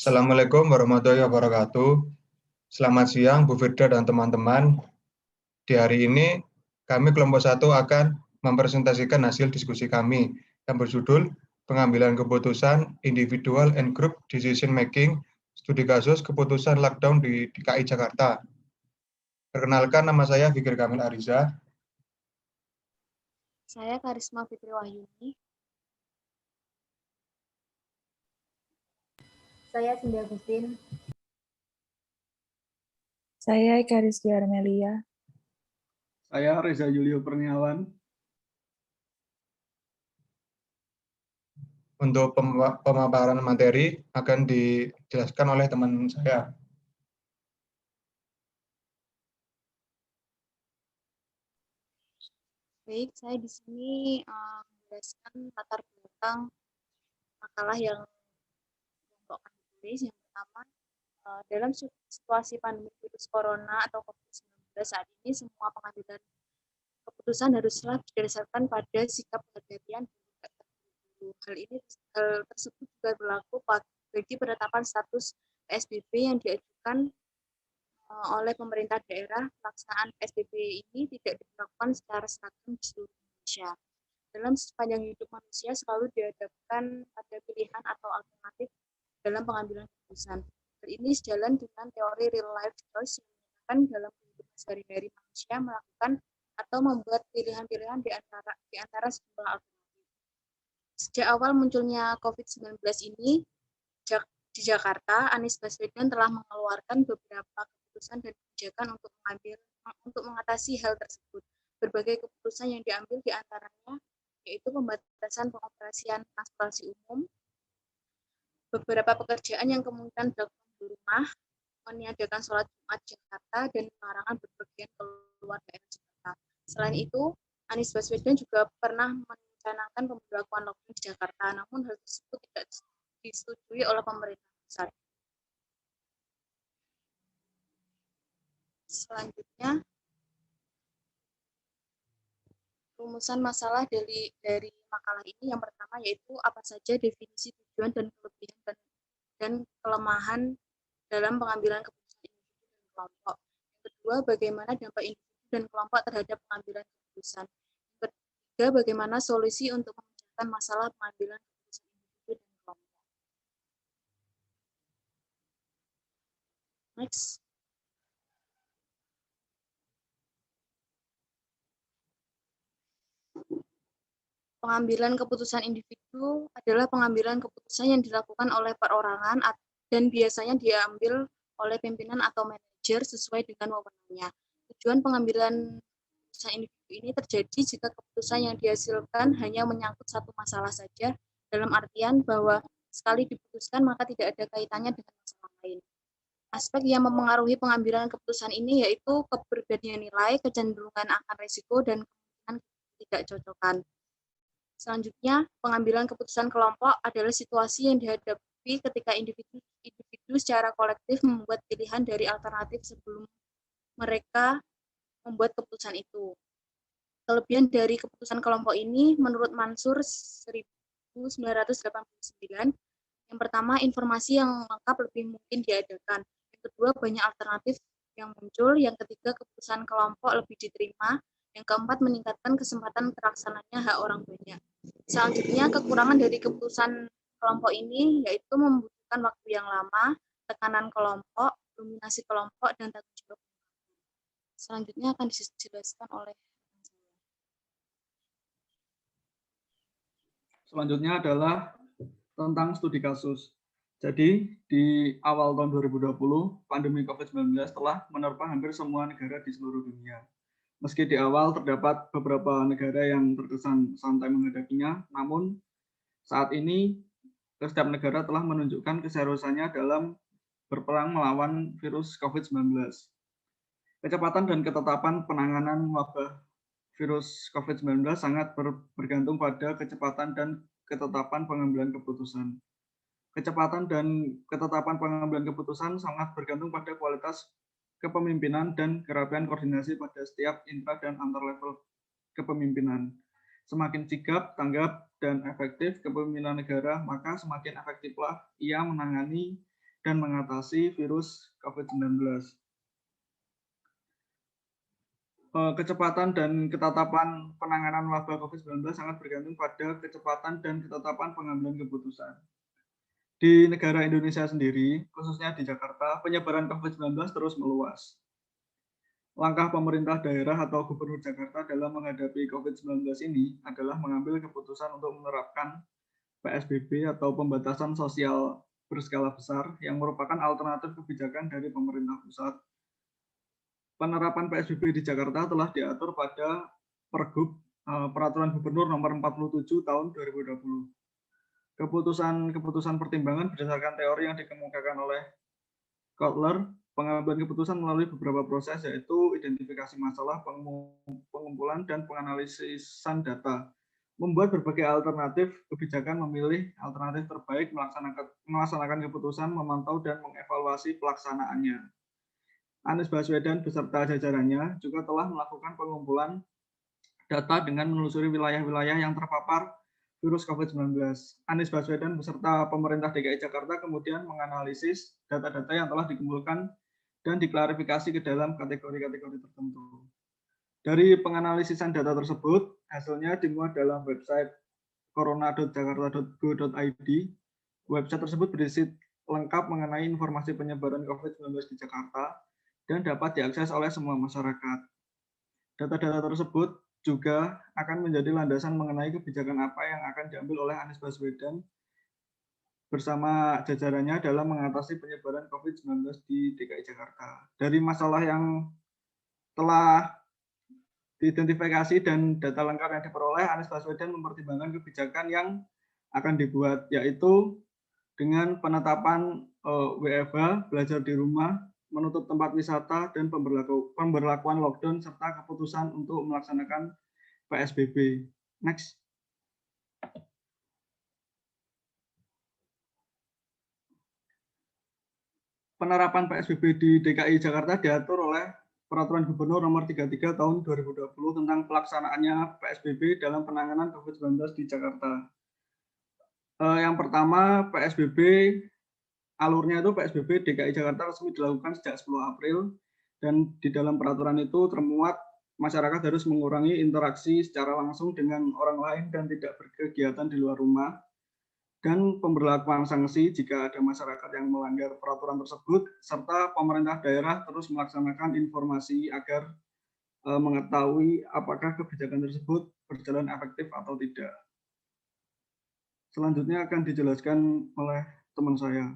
Assalamualaikum warahmatullahi wabarakatuh. Selamat siang Bu Firda dan teman-teman. Di hari ini kami kelompok 1 akan mempresentasikan hasil diskusi kami yang berjudul Pengambilan Keputusan Individual and Group Decision Making Studi Kasus Keputusan Lockdown di DKI Jakarta. Perkenalkan, nama saya Fikri Kamil Ariza. Saya Karisma Fitri Wahyuni. Saya Cindy Agustin. Saya Eka Rizky Armelia. Saya Reza Julio Perniawan. Untuk pemaparan materi akan dijelaskan oleh teman saya. Baik, saya di sini menjelaskan latar belakang makalah yang kelompok kami tulis. Yang pertama, dalam situasi pandemi virus corona atau COVID-19 saat ini, semua pengambilan keputusan haruslah berdasarkan pada sikap kehati-hatian. Hal tersebut juga berlaku bagi penetapan status PSBB yang diajukan oleh pemerintah daerah. Pelaksanaan PSBB ini tidak dilakukan secara seragam di seluruh Indonesia. Dalam sepanjang hidup manusia selalu dihadapkan pada pilihan atau alternatif dalam pengambilan keputusan. Hal ini sejalan dengan teori real life choice yang menyatakan dalam kehidupan sehari-hari manusia melakukan atau membuat pilihan-pilihan di antara sejumlah alternatif. Sejak awal munculnya COVID-19 ini, di Jakarta, Anies Baswedan telah mengeluarkan beberapa keputusan dan kebijakan untuk mengatasi hal tersebut. Berbagai keputusan yang diambil di antaranya yaitu pembatasan pengoperasian transportasi umum, beberapa pekerjaan yang kemungkinan dilakukan di rumah, meniadakan sholat Jumat Jakarta, dan larangan berpergian keluar daerah Jakarta. Selain itu, Anies Baswedan juga pernah mencanangkan pemberlakuan lockdown di Jakarta, namun hal tersebut tidak disetujui oleh pemerintah pusat. Selanjutnya, rumusan masalah dari makalah ini yang pertama yaitu apa saja definisi tujuan dan kelebihan dan kelemahan dalam pengambilan keputusan individu dan kelompok. Yang kedua, bagaimana dampak individu dan kelompok terhadap pengambilan keputusan. Yang ketiga, bagaimana solusi untuk memecahkan masalah pengambilan keputusan individu dan kelompok. Next. Pengambilan keputusan individu adalah pengambilan keputusan yang dilakukan oleh perorangan dan biasanya diambil oleh pimpinan atau manajer sesuai dengan wewenangnya. Tujuan pengambilan keputusan individu ini terjadi jika keputusan yang dihasilkan hanya menyangkut satu masalah saja, dalam artian bahwa sekali diputuskan maka tidak ada kaitannya dengan masalah lain. Aspek yang mempengaruhi pengambilan keputusan ini yaitu keberbedaan nilai, kecenderungan akan risiko, dan kemungkinan ketidakcocokan. Selanjutnya, pengambilan keputusan kelompok adalah situasi yang dihadapi ketika individu secara kolektif membuat pilihan dari alternatif sebelum mereka membuat keputusan itu. Kelebihan dari keputusan kelompok ini, menurut Mansur 1989, yang pertama, informasi yang lengkap lebih mungkin diadakan. Yang kedua, banyak alternatif yang muncul. Yang ketiga, keputusan kelompok lebih diterima. Yang keempat, meningkatkan kesempatan terlaksananya hak orang banyak. Selanjutnya, kekurangan dari keputusan kelompok ini yaitu membutuhkan waktu yang lama, tekanan kelompok, dominasi kelompok, dan tanggung jawab. Selanjutnya akan dijelaskan oleh Selanjutnya adalah tentang studi kasus. Jadi, di awal tahun 2020, pandemi COVID-19 telah menerpa hampir semua negara di seluruh dunia. Meski di awal terdapat beberapa negara yang terkesan santai menghadapinya, namun saat ini setiap negara telah menunjukkan keseriusannya dalam berperang melawan virus COVID-19. Kecepatan dan ketetapan penanganan wabah virus COVID-19 sangat bergantung pada kecepatan dan ketetapan pengambilan keputusan. Kecepatan dan ketetapan pengambilan keputusan sangat bergantung pada kualitas kepemimpinan dan kerapian koordinasi pada setiap intra dan antar level kepemimpinan. Semakin sigap, tanggap, dan efektif kepemimpinan negara, maka semakin efektiflah ia menangani dan mengatasi virus COVID-19. Kecepatan dan ketetapan penanganan wabah COVID-19 sangat bergantung pada kecepatan dan ketetapan pengambilan keputusan. Di negara Indonesia sendiri, khususnya di Jakarta, penyebaran COVID-19 terus meluas. Langkah pemerintah daerah atau Gubernur Jakarta dalam menghadapi COVID-19 ini adalah mengambil keputusan untuk menerapkan PSBB atau pembatasan sosial berskala besar yang merupakan alternatif kebijakan dari pemerintah pusat. Penerapan PSBB di Jakarta telah diatur pada Pergub Peraturan Gubernur Nomor 47 Tahun 2020. Keputusan pertimbangan berdasarkan teori yang dikemukakan oleh Kotler, pengambilan keputusan melalui beberapa proses, yaitu identifikasi masalah, pengumpulan, dan penganalisisan data. Membuat berbagai alternatif kebijakan, memilih alternatif terbaik, melaksanakan keputusan, memantau, dan mengevaluasi pelaksanaannya. Anies Baswedan beserta jajarannya juga telah melakukan pengumpulan data dengan menelusuri wilayah-wilayah yang terpapar virus COVID-19. Anies Baswedan beserta pemerintah DKI Jakarta kemudian menganalisis data-data yang telah dikumpulkan dan diklarifikasi ke dalam kategori-kategori tertentu. Dari penganalisisan data tersebut, hasilnya dimuat dalam website corona.jakarta.go.id. Website tersebut berisi lengkap mengenai informasi penyebaran COVID-19 di Jakarta dan dapat diakses oleh semua masyarakat. Data-data tersebut juga akan menjadi landasan mengenai kebijakan apa yang akan diambil oleh Anies Baswedan bersama jajarannya dalam mengatasi penyebaran COVID-19 di DKI Jakarta. Dari masalah yang telah diidentifikasi dan data lengkap yang diperoleh, Anies Baswedan mempertimbangkan kebijakan yang akan dibuat, yaitu dengan penetapan WFH, belajar di rumah, menutup tempat wisata, dan pemberlakuan lockdown, serta keputusan untuk melaksanakan PSBB. Next. Penerapan PSBB di DKI Jakarta diatur oleh Peraturan Gubernur Nomor 33 Tahun 2020 tentang pelaksanaannya PSBB dalam penanganan COVID-19 di Jakarta. Yang pertama, PSBB alurnya itu PSBB DKI Jakarta resmi dilakukan sejak 10 April dan di dalam peraturan itu termuat masyarakat harus mengurangi interaksi secara langsung dengan orang lain dan tidak berkegiatan di luar rumah, dan pemberlakuan sanksi jika ada masyarakat yang melanggar peraturan tersebut, serta pemerintah daerah terus melaksanakan informasi agar mengetahui apakah kebijakan tersebut berjalan efektif atau tidak. Selanjutnya akan dijelaskan oleh teman saya.